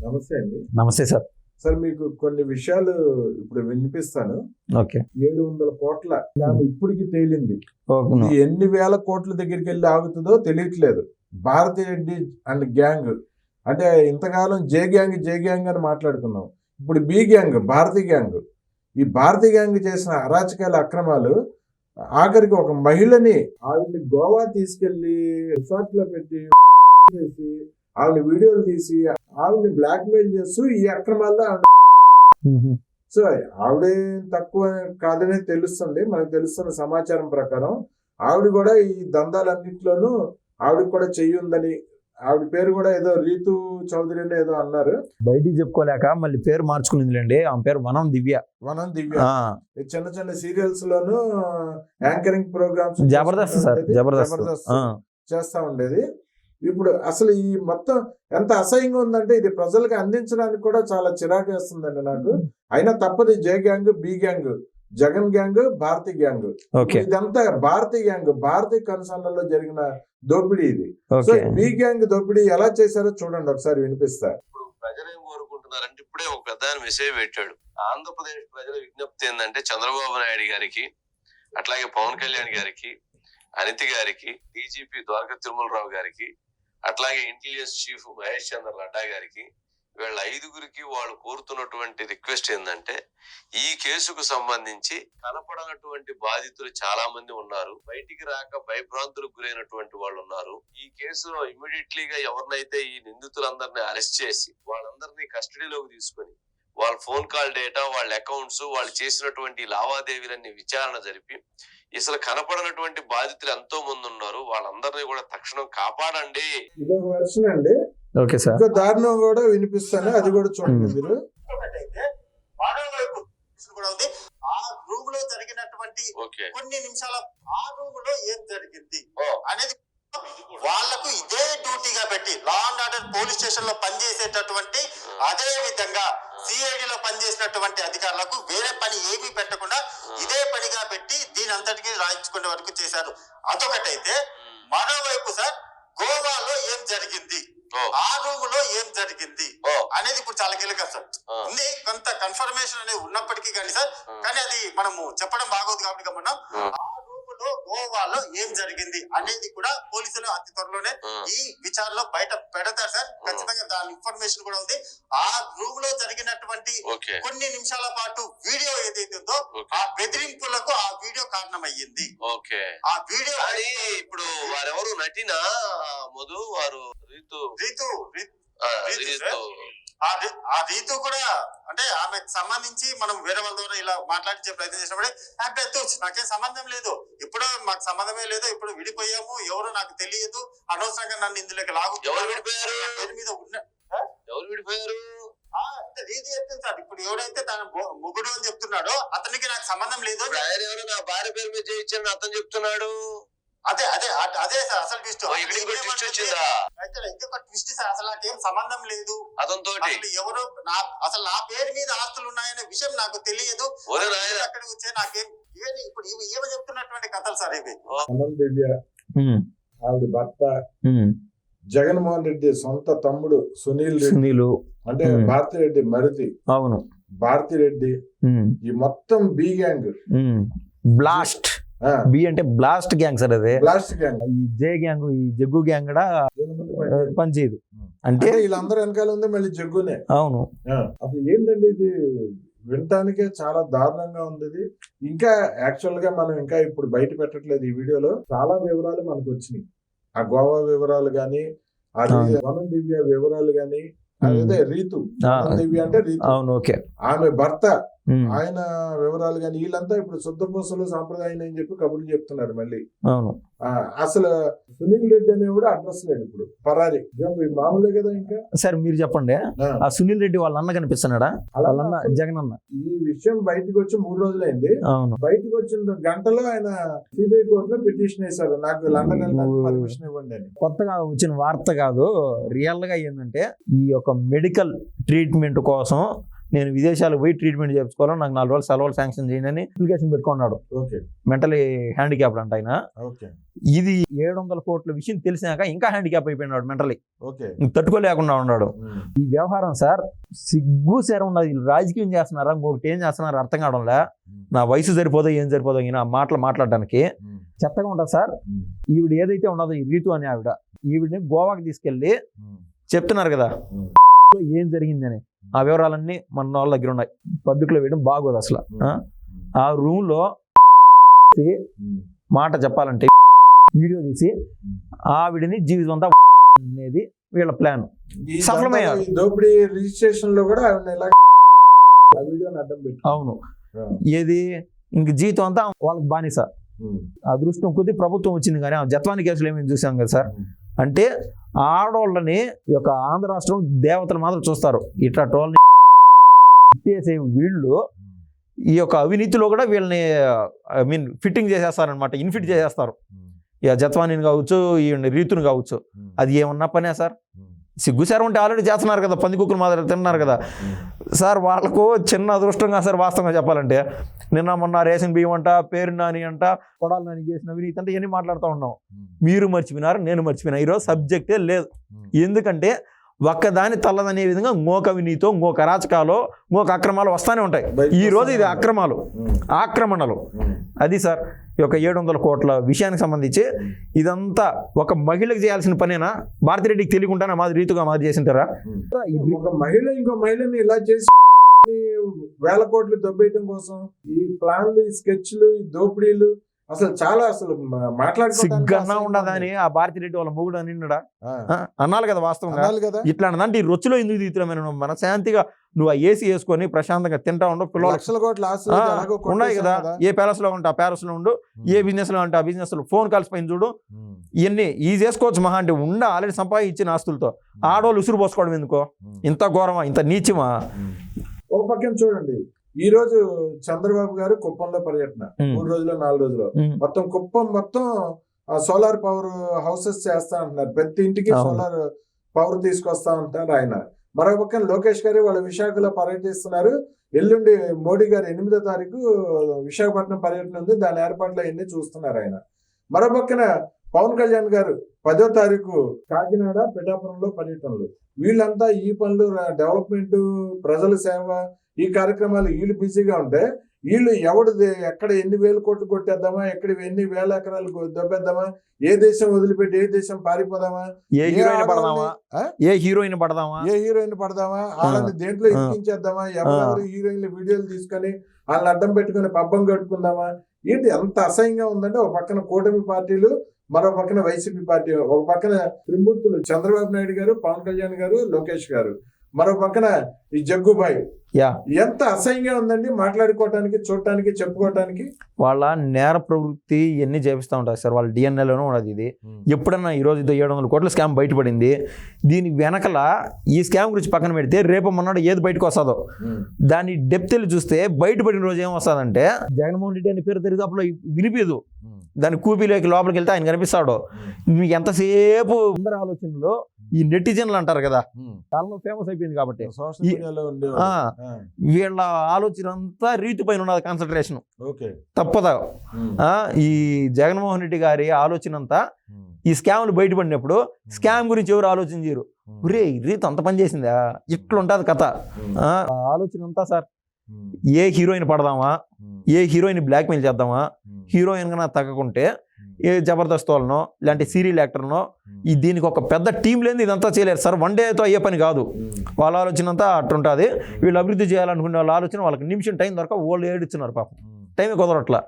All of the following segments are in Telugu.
నమస్తే అండి. నమస్తే సార్. సార్ మీకు కొన్ని విషయాలు ఇప్పుడు వినిపిస్తాను. ఓకే. 700 కోట్ల స్కామ్ ఇప్పటికి తేలింది. ఓకే. ఇది ఎన్ని వేల కోట్ల దగ్గరికి వెళ్ళి ఆగుతుందో తెలియట్లేదు. భారతి రెడ్డి అండ్ గ్యాంగ్ అంటే ఇంతకాలం జే గ్యాంగ్ అని మాట్లాడుకున్నాం. ఇప్పుడు బి గ్యాంగ్, భారతి గ్యాంగ్. ఈ భారతి గ్యాంగ్ చేసిన అరాచకాల అక్రమాలు ఆఖరికి ఒక మహిళని ఆవిడ్ని గోవా తీసుకెళ్లి రిసార్ట్ లో పెట్టి చేసి ఆవిడ వీడియోలు తీసి ఆవిడని బ్లాక్ మెయిల్ చేస్తూ ఈ అక్రమాల్లో సో ఆవిడే తక్కువ కాదనే తెలుస్తుంది. మనకు తెలుస్తున్న సమాచారం ప్రకారం ఆవిడ కూడా ఈ దందాలన్నింటిలోనూ ఆవిడకి కూడా చెయ్యి ఉందని, ఆవిడ పేరు కూడా ఏదో రీతు చౌదరి అని ఏదో అన్నారు. బయటికి చెప్పుకోలేక మళ్ళీ పేరు మార్చుకునిందిలేండి. ఆమె పేరు వనం దివ్య. చిన్న చిన్న సీరియల్స్ లోను anchoring programs Jabardasth sir, Jabardasth చేస్తా ఉండేది. ఇప్పుడు అసలు ఈ మొత్తం ఎంత అసహ్యంగా ఉందంటే ఇది ప్రజలకు అందించడానికి కూడా చాలా చిరాకు వేస్తుందండి నాకు. అయినా తప్పదు. J gang, B gang, Jagan gang, Bharathi gang. ఇదంతా భారతి గ్యాంగ్, భారతీయ కన్సర్న్లలో జరిగిన దోపిడీ ఇది. సో బి గ్యాంగ్ దోపిడీ ఎలా చేశారో చూడండి, ఒకసారి వినిపిస్తా. ఇప్పుడు ప్రజలు ఏం కోరుకుంటున్నారంటే, ఇప్పుడే ఒక పెద్ద మెసేజ్ పెట్టాడు. ఆంధ్రప్రదేశ్ ప్రజల విజ్ఞప్తి ఏంటంటే, చంద్రబాబు నాయుడు గారికి, అట్లాగే పవన్ కళ్యాణ్ గారికి, అనితి గారికి, డీజీపీ ద్వారకా తిరుమలరావు గారికి, అట్లాగే ఇంటెలిజెన్స్ చీఫ్ మహేష్ చంద్ర లడ్డా గారికి, వీళ్ళ 5గురికి వాళ్ళు కోరుతున్నటువంటి రిక్వెస్ట్ ఏంటంటే, ఈ కేసుకు సంబంధించి కనపడనటువంటి బాధితులు చాలా మంది ఉన్నారు. బయటికి రాక భయభ్రాంతులకు గురైనటువంటి వాళ్ళు ఉన్నారు. ఈ కేసులో ఇమీడియట్లీగా ఎవరినైతే ఈ నిందితులందరినీ అరెస్ట్ చేసి వాళ్ళందరినీ కస్టడీలోకి తీసుకొని వాళ్ళ ఫోన్ కాల్ డేటా, వాళ్ళ అకౌంట్స్, వాళ్ళు చేసినటువంటి లావాదేవీలన్నీ విచారణ జరిపి అసలు కనపడనటువంటి బాధితులు ఎంతో మంది ఉన్నారు, వాళ్ళందరినీ కూడా తక్షణం కాపాడండి. ఇదొక వర్షన్ అండి. Okay sir. ఇంకా దారుణం కూడా వినిపిస్తాను, అది కూడా చూడండి మీరు. ఆ రూమ్ లో జరిగినటువంటి కొన్ని నిమిషాల ఆ రూమ్ లో ఏం జరిగింది అనేది వాళ్లకు ఇదే డ్యూటీగా పెట్టి law and order police station లో పనిచేసేటటువంటి, అదే విధంగా సిఐడి లో పనిచేసినటువంటి అధికారులకు వేరే పని ఏమీ పెట్టకుండా ఇదే పనిగా పెట్టి దీని అంతటికి రాయించుకునే వరకు చేశారు. అదొకటైతే, మరోవైపు సార్ గోవాలో ఏం జరిగింది, ఆ రూమ్ లో ఏం జరిగింది అనేది ఇప్పుడు చాలా కీలకం సార్. ఉంది కొంత కన్ఫర్మేషన్ అనేది ఉన్నప్పటికీ కానీ సార్, కానీ అది మనము చెప్పడం బాగోదు కాబట్టి మనం ఆ రూమ్ లో గోవాలో ఏం జరిగింది అనేది కూడా పోలీసులు అతి త్వరలోనే ఈ విచారణలో బయట పెడతారు సార్. ఖచ్చితంగా దాని ఇన్ఫర్మేషన్ కూడా ఉంది. ఆ రూమ్ లో జరిగినటువంటి కొన్ని నిమిషాల పాటు వీడియో ఏదైతే ఉందో ఆ బెదిరింపులకు ఆ వీడియో కారణమయ్యింది. ఆ వీడియో ఇప్పుడు వారెవరు నటినా మధు, వారు రీతు ఆ రీతు కూడా అంటే ఆమెకు సంబంధించి మనం వేరే వాళ్ళ ద్వారా ఇలా మాట్లాడించే ప్రయత్నం చేసినప్పుడే నాకేం సంబంధం లేదు, ఇప్పుడు మాకు సంబంధమే లేదు, ఇప్పుడు విడిపోయాము, ఎవరు నాకు తెలియదు, అనవసరంగా నన్ను ఇందులోకి లాగు మీద ఉన్న ఎవరు విడిపోయారు రీతి చెప్తుంది సార్. ఇప్పుడు ఎవడైతే తన మొగుడు అని చెప్తున్నాడో అతనికి నాకు సంబంధం లేదు, ఆయన ఎవరు నా భార్య పేరు మీద చేయించారని అతను చెప్తున్నాడు. అదే అదే అదే సార్ అసలు ట్విస్ట్. ఇంకొక ట్విస్ట్ సార్, అసలు నాకేం సంబంధం లేదు అతనితో, ఎవరు అసలు నా పేరు మీద ఆస్తులు ఉన్నాయనే విషయం నాకు తెలియదు, ఎక్కడికి వచ్చే నాకేం ఇప్పుడు ఏమో చెప్తున్నటువంటి కథలు సార్ ఇవి. దివ్య ఆవిడ భర్త జగన్మోహన్ రెడ్డి సొంత తమ్ముడు సునీల్ అంటే భారతి రెడ్డి మరిది. అవును, భారతి రెడ్డి. ఈ మొత్తం బి గ్యాంగ్, బ్లాస్ట్ బి అంటే బ్లాస్ట్ గ్యాంగ్ సార్. అదే బ్లాస్ట్ గ్యాంగ్. ఈ జే గ్యాంగ్, ఈ జగ్గు గ్యాంగ్ కూడా పనిచేయదు. అంటే వీళ్ళందరూ వెనకాల ఉంది మళ్ళీ జగ్గునే. అవును. అసలు ఏంటండి ఇది, వినటానికే చాలా దారుణంగా ఉంది. ఇది ఇంకా యాక్చువల్ గా మనం ఇంకా ఇప్పుడు బయట పెట్టట్లేదు. ఈ వీడియోలో చాలా వివరాలు మనకు వచ్చినాయి. ఆ గోవా వివరాలు గాని, ఆ వనం దివ్య వివరాలు గాని, అదే రీతు దివ్య అంటే రీతు, అవును, ఓకే, ఆమె భర్త ఆయన వివరాలు కానీ, వీళ్ళంతా ఇప్పుడు శుద్ధపూసలు సాంప్రదాయం అని చెప్పి కబుర్లు చెప్తున్నారు మళ్ళీ. అవును. అసలు సునీల్ రెడ్డి అనేవాడు అడ్రస్ లేడు, ఇప్పుడు పరారి. మామూలే కదా. ఇంకా సార్ మీరు చెప్పండి, ఆ సునీల్ రెడ్డి వాళ్ళ అన్న కనిపిస్తున్నాడా? వాళ్ళ అన్న జగన్ అన్న. ఈ విషయం బయటకు వచ్చి 3 రోజులైంది. అవును. బయటకు వచ్చిన గంటలో ఆయన సిబిఐ కోర్టులో పిటిషన్ వేశారు, నాకు లండన్ పర్మిషన్ ఇవ్వండి అని. కొత్తగా వచ్చిన వార్త కాదు, రియల్ గా ఏంటంటే ఈ యొక్క మెడికల్ ట్రీట్మెంట్ కోసం నేను విదేశాలకు పోయి ట్రీట్మెంట్ చేయించుకోవాలి, నాకు 4 రోజులు సెలవులు శాంక్షన్ చేయండి అని అప్లికేషన్ పెట్టుకున్నాడు. ఓకే మెంటలీ హ్యాండిక్యాప్డ్ అంట ఆయన. ఓకే ఇది 700 కోట్ల విషయం తెలిసినాక ఇంకా హ్యాండిక్యాప్ అయిపోయినాడు మెంటలీ, ఓకే తట్టుకోలేకుండా ఉన్నాడు. ఈ వ్యవహారం సార్ సిగ్గు సేరం ఉన్నది. రాజకీయం చేస్తున్నారా ఇంకొకటి ఏం చేస్తున్నారా అర్థం కావడంలే. నా వయసు సరిపోదో ఏం సరిపోదో ఈయన మాటలు మాట్లాడడానికి చెత్తగా ఉంటుంది సార్. ఈవిడ ఏదైతే ఉన్నదో ఈ రీతు అనే ఈవిడని గోవాకి తీసుకెళ్ళి చెప్తున్నారు కదా ఏం జరిగింది అని, ఆ వివరాలన్నీ మన వాళ్ళ దగ్గర ఉన్నాయి. పబ్లిక్ లో వేయడం బాగోదు అసలు. ఆ రూమ్ లో మాట చెప్పాలంటే వీడియో తీసి ఆవిడని జీవితం అంతా అనేది వీళ్ళ ప్లాన్. సఫలమయ్యారు. దోపిడీ రిజిస్ట్రేషన్ లో కూడా అడ్డం పెట్టి అవును. ఏది ఇంక జీవితం అంతా వాళ్ళకి బానిస. అదృష్టం కొద్ది ప్రభుత్వం వచ్చింది కానీ ఆ జత్వాని కేసులు ఏమేమి చూసాం కదా సార్. అంటే ఆడోళ్ళని ఈ యొక్క ఆంధ్ర రాష్ట్రం దేవతలు మాత్రం చూస్తారు. ఇట్లా టోల్ని చేసే వీళ్ళు ఈ యొక్క అవినీతిలో కూడా వీళ్ళని ఫిట్టింగ్ చేసేస్తారనమాట, ఇన్ఫిట్ చేసేస్తారు. ఇక జత్వానీని కావచ్చు, ఈ రీతుని కావచ్చు. అది ఏమన్నా పనే సార్? సిగ్గుసారం ఉంటే ఆల్రెడీ చేస్తున్నారు కదా, పందికుక్కులు మాదిరి తిన్నారు కదా సార్. వాళ్ళకు చిన్న అదృష్టంగా సార్ వాస్తవంగా చెప్పాలంటే. నిన్న మొన్న రేషన్ బియ్యం అంట, పేరు నాని అంట, కొడాలి నాని చేసిన అవినీతి అంటే ఇవన్నీ మాట్లాడుతూ ఉన్నాం. మీరు మర్చిపోయినారు, నేను మర్చిపోయినా. ఈరోజు సబ్జెక్టే లేదు. ఎందుకంటే ఒక్కదాని తల్లదనే విధంగా ఇంకొక అవినీతో, ఇంకొక అరాచకాలు, ఇంకొక అక్రమాలు వస్తూనే ఉంటాయి. ఈ రోజు ఇది అక్రమాలు, ఆక్రమణలు. అది సార్ ఈ యొక్క 700 కోట్ల విషయానికి సంబంధించి ఇదంతా ఒక మహిళకు చేయాల్సిన పనేనా? భారతిరెడ్డికి తెలియకుండానే మాది రీతుగా మాది చేసింటారా? ఒక మహిళ ఇంకో మహిళని ఇలా చేసి వేల కోట్లు దొబ్బేయడం కోసం ఈ ప్లాన్లు, ఈ స్కెచ్లు, ఈ దోపిడీలు అసలు చాలా అసలు సిగ్గన్నా ఉండదని ఆ భారతిరెడ్డి వాళ్ళ మొగుడు అని అన్నాలి కదా వాస్తవంగా. ఇట్లా అంటే ఈ రొచ్చులో ఎందుకు తీతున్నా? మన శాంతిగా నువ్వు ఆ ఏసీ వేసుకొని ప్రశాంతంగా తింటా ఉండు. పిల్లలు ఉన్నాయి కదా, ఏ ప్యాలెస్ లో ఉంటే ఆ ప్యాలెస్ లో ఉండు, ఏ బిజినెస్ లో అంటే ఆ బిజినెస్ లో ఫోన్ కాల్స్ పైన చూడు. ఇవన్నీ ఈ చేసుకోవచ్చు మహా అంటే ఆల్రెడీ సంపాదించిన ఆస్తులతో. ఆడవాళ్ళు ఉసురు పోసుకోవడం ఎందుకో? ఇంత ఘోరమా, ఇంత నీచమా? ఒక పక్కన చూడండి, ఈ రోజు చంద్రబాబు గారు కుప్పంలో పర్యటన 3 రోజులు 4 రోజులు మొత్తం కుప్పం మొత్తం సోలార్ పవర్ హౌసెస్ చేస్తా అంటున్నారు. ప్రతి ఇంటికి సోలార్ పవర్ తీసుకొస్తా అంటున్నారు ఆయన. మరొక పక్కన లోకేష్ గారు వాళ్ళ విశాఖలో పర్యటిస్తున్నారు. ఎల్లుండి మోడీ గారు 8వ తారీఖు విశాఖపట్నం పర్యటన ఉంది. దాని ఏర్పాట్లు అవన్నీ చూస్తున్నారు ఆయన. మరో పక్కన పవన్ కళ్యాణ్ గారు 10వ తారీఖు కాకినాడ, పిఠాపురంలో పర్యటనలు. వీళ్ళంతా ఈ పనులు, డెవలప్మెంట్, ప్రజల సేవ, ఈ కార్యక్రమాలు వీళ్ళు బిజీగా ఉంటే వీళ్ళు ఎక్కడ ఎన్ని వేల కోట్లు కొట్టేద్దామా, ఎక్కడ ఎన్ని వేల ఎకరాలు దొబ్బేద్దామా, ఏ దేశం వదిలిపెట్టి ఏ దేశం పారిపోదామా, ఏ హీరోయిన్ పడదామా, వాళ్ళని దేంట్లో ఇరికించేద్దామా, ఎవరెవరు హీరోయిన్లు వీడియోలు తీసుకొని వాళ్ళని అడ్డం పెట్టుకుని పబ్బం గడుపుకుందామా, ఏంటి అంత అసహ్యంగా ఉందంటే. ఒక పక్కన కూటమి పార్టీలు, మరో పక్కన వైసీపీ పార్టీ, ఒక పక్కన త్రిమూర్తులు చంద్రబాబు నాయుడు గారు, పవన్ కళ్యాణ్ గారు, లోకేష్ గారు, మరో పక్కన ఈ జగ్గుబాయ్. ఎంత అసహ్యంగా ఉందండి మాట్లాడుకోవటానికి, చూడటానికి, చెప్పుకోవటానికి. వాళ్ళ నేర ప్రవృత్తి ఇవన్నీ చేపిస్తూ ఉంటారు సార్. వాళ్ళ డిఎన్ఏలోనే ఉండదు ఇది. ఎప్పుడన్నా ఈరోజు 700 కోట్ల స్కామ్ బయటపడింది. దీని వెనకల ఈ స్కామ్ గురించి పక్కన పెడితే రేపు మొన్నడు ఏది బయటకు వస్తుందో దాని డెప్త్ చూస్తే బయటపడిన రోజు ఏం వస్తుందంటే జగన్మోహన్ రెడ్డి అని పేరు దరిదాపులో వినిపించదు. దాని కూపీలోకి లోపలికి వెళ్తే ఆయన కనిపిస్తాడు. మీకు ఎంతసేపు అందరి ఆలోచనలో ఈ నెటిజన్లు అంటారు కదా, చాలా ఫేమస్ అయిపోయింది కాబట్టి వీళ్ళ ఆలోచన అంతా రీతి పైన ఉన్నది కాన్సన్ట్రేషన్. తప్పదా? ఈ జగన్మోహన్ రెడ్డి గారి ఆలోచన అంతా ఈ స్కామ్లు బయటపడినప్పుడు స్కామ్ గురించి ఎవరు ఆలోచన చేయరు. ఒరే రీతి అంత పని చేసిందా, ఇట్లుంటది కథ. ఆలోచన అంతా సార్ ఏ హీరోయిన్ పడదామా, ఏ హీరోయిన్ బ్లాక్మెయిల్ చేద్దామా, హీరోయిన్ కన్నా తగ్గకుంటే ఏ జబర్దస్త్ వాళ్ళనో ఇలాంటి సీరియల్ యాక్టర్నో దీనికి ఒక పెద్ద టీం లేని ఇదంతా చేయలేరు సార్. 1 డేతో అయ్యే పని కాదు. వాళ్ళ ఆలోచన అంతా అట్టుంటుంది. వీళ్ళు అభివృద్ధి చేయాలనుకునే వాళ్ళ ఆలోచన వాళ్ళకి నిమిషం టైం దొరక వాళ్ళు ఏడిస్తున్నారు పాపం, టైం కుదరట్లా.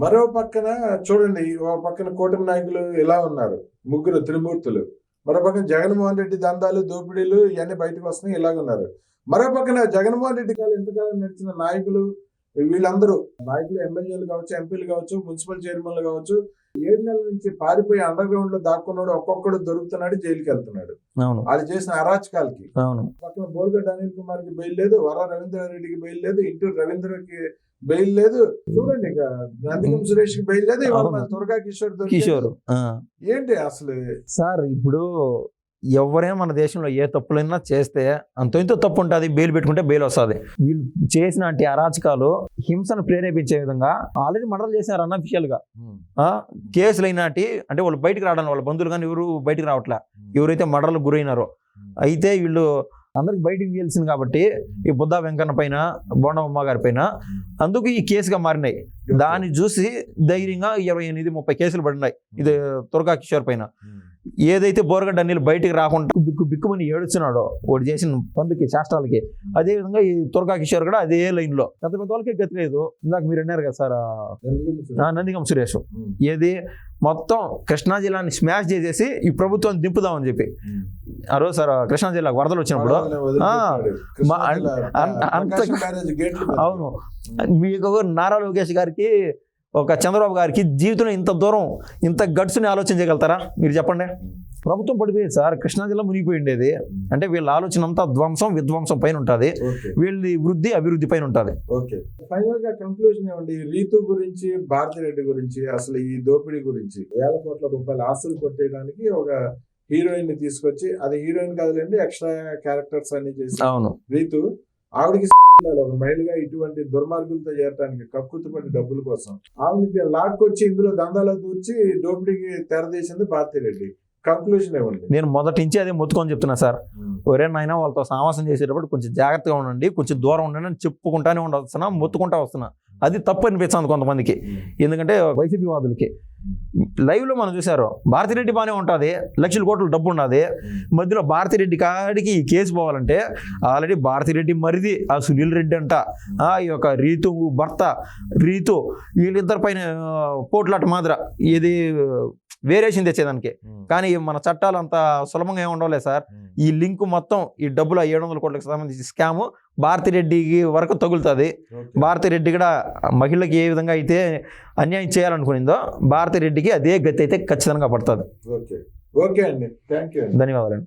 మరో పక్కన చూడండి, ఒక పక్కన కూటమి నాయకులు ఇలా ఉన్నారు, 3 త్రిమూర్తులు. మరో పక్కన జగన్మోహన్ రెడ్డి దందాలు, దోపిడీలు ఇవన్నీ బయటకు వస్తున్నాయి, ఇలాగున్నారు. మరో పక్కన జగన్మోహన్ రెడ్డి గారు ఎంతకాలం నడిచిన నాయకులు, వీళ్ళందరూ నాయకులు, ఎమ్మెల్యేలు కావచ్చు, ఎంపీలు కావచ్చు, మున్సిపల్ చైర్మన్లు కావచ్చు, 7 నెలల నుంచి పారిపోయి అండర్ గ్రౌండ్ లో దాక్కున్నాడు. ఒక్కొక్కడు దొరుకుతున్నాడు, జైలుకి వెళ్తున్నాడు. వాళ్ళు చేసిన అరాచకాలకి. పక్కన బోర్గడ్డ అనిల్ కుమార్ కి బెయిల్ లేదు, వర రవీంద్రారెడ్డికి బెయిల్ లేదు, ఇంటూరు రవీంద్రకి బెయిల్ లేదు. చూడండి, ఇక నందిగం సురేష్ కి బెయిల్ లేదు, దుర్గా కిషోర్. ఏంటి అసలు సార్? ఇప్పుడు ఎవరైనా మన దేశంలో ఏ తప్పులైనా చేస్తే అంత ఇంత తప్పు ఉంటుంది, బెయిల్ పెట్టుకుంటే బెయిల్ వస్తుంది. వీళ్ళు చేసిన అరాచకాలు హింసను ప్రేరేపించే విధంగా ఆల్రెడీ మర్డర్లు చేసినారు అన్అఫిషియల్ గా. కేసులు అయినాటి అంటే వాళ్ళు బయటకు రావడానికి వాళ్ళ బంధువులు కానీ ఎవరు బయటకు రావట్లే, ఎవరైతే మర్డర్లకు గురైనారో. అయితే వీళ్ళు అందరికి బయటికి తెలిసింది కాబట్టి ఈ బుద్ధ వెంకన్న పైన, బోండమ్మ గారి పైన అందుకు ఈ కేసుగా మారినాయి. దాన్ని చూసి ధైర్యంగా 28-30 కేసులు పడినాయి ఇది తురగా కిషోర్ పైన. ఏదైతే బోరగడ్డ అనిల్ బయటికి రాకుండా బిక్కుమని ఏడుస్తున్నాడో వాడు చేసిన పనులకి, శాస్త్రాలకి, అదే విధంగా ఈ తురగా కిషోర్ కూడా అదే లైన్ లో పెద్ద పెద్ద వాళ్ళకే గతి లేదు. ఇందాక మీరు అన్నారు కదా సార్, నందిగం సురేష్ ఏది మొత్తం కృష్ణా జిల్లాని స్మాష్ చేసేసి ఈ ప్రభుత్వాన్ని దింపుదామని చెప్పి ఆ రోజు సార్ కృష్ణా జిల్లాకు వరదలు వచ్చినప్పుడు అవును, మీకు నారా లోకేష్ గారికి ఒక చంద్రబాబు గారికి జీవితంలో ఇంత దూరం ఇంత గట్స్ని ఆలోచన చేయగలుగుతారా మీరు చెప్పండి? ప్రభుత్వం పడిపోయేది సార్, కృష్ణా జిల్లా మునిగిపోయి ఉండేది. అంటే వీళ్ళ ఆలోచన అంతా విధ్వంసం పైన ఉంటుంది, వీళ్ళది వృద్ధి అభివృద్ధి పైన ఉంటుంది. ఓకే, ఫైనల్ గా కంక్లూజన్ ఏమండి? రీతు గురించి, భారతిరెడ్డి గురించి, అసలు ఈ దోపిడీ గురించి, వేల కోట్ల రూపాయల ఆస్తులు కొట్టేయడానికి ఒక హీరోయిన్ ని తీసుకొచ్చి, అది హీరోయిన్ కాదులేండి ఎక్స్ట్రా క్యారెక్టర్స్ అన్ని చేసి రీతు ఆవిడకి ఒక మహిళగా ఇటువంటి దుర్మార్గులతో చేరడానికి కక్కుతుపడి డబ్బుల కోసం ఆవిడ లాక్కొచ్చి ఇందులో దందాలో దూర్చి దోపిడీకి తెరదీసింది భారతిరెడ్డి. కంక్లూజన్ ఇవ్వండి. నేను మొదటి నుంచి అదే మొత్తుకొని చెప్తున్నా సార్, ఒరే నాయన వాళ్ళతో సావాసం చేసేటప్పుడు కొంచెం జాగ్రత్తగా ఉండండి, కొంచెం దూరం ఉండండి అని చెప్పుకుంటానే ఉండొస్తున్నా, మొత్తుకుంటా వస్తున్నా. అది తప్పు అనిపిస్తుంది కొంతమందికి, ఎందుకంటే వైసీపీ వాదులకి. లైవ్ లో మనం చూసారు భారతిరెడ్డి బాగానే ఉంటుంది, లక్షల కోట్ల డబ్బు ఉన్నది, మధ్యలో భారతిరెడ్డి కాడికి ఈ కేసు పోవాలంటే ఆల్రెడీ భారతిరెడ్డి మరిది ఆ సునీల్ రెడ్డి అంట, ఈ యొక్క రీతు భర్త రీతు, వీళ్ళిద్దరి పైన పోట్లాట మాదిర ఇది వేరియేషన్ తెచ్చేదానికి. కానీ మన చట్టాలు అంత సులభంగా ఏమి ఉండవులే సార్. ఈ లింక్ మొత్తం ఈ డబ్బులు 700 కోట్లకు సంబంధించి స్కాము భారతిరెడ్డికి వరకు తగులుతుంది. భారతిరెడ్డి కూడా మహిళకి ఏ విధంగా అయితే అన్యాయం చేయాలనుకునిందో భారతిరెడ్డికి అదే గతి అయితే ఖచ్చితంగా పడుతుంది. ఓకే అండి, థ్యాంక్ యూ, ధన్యవాదాలండి.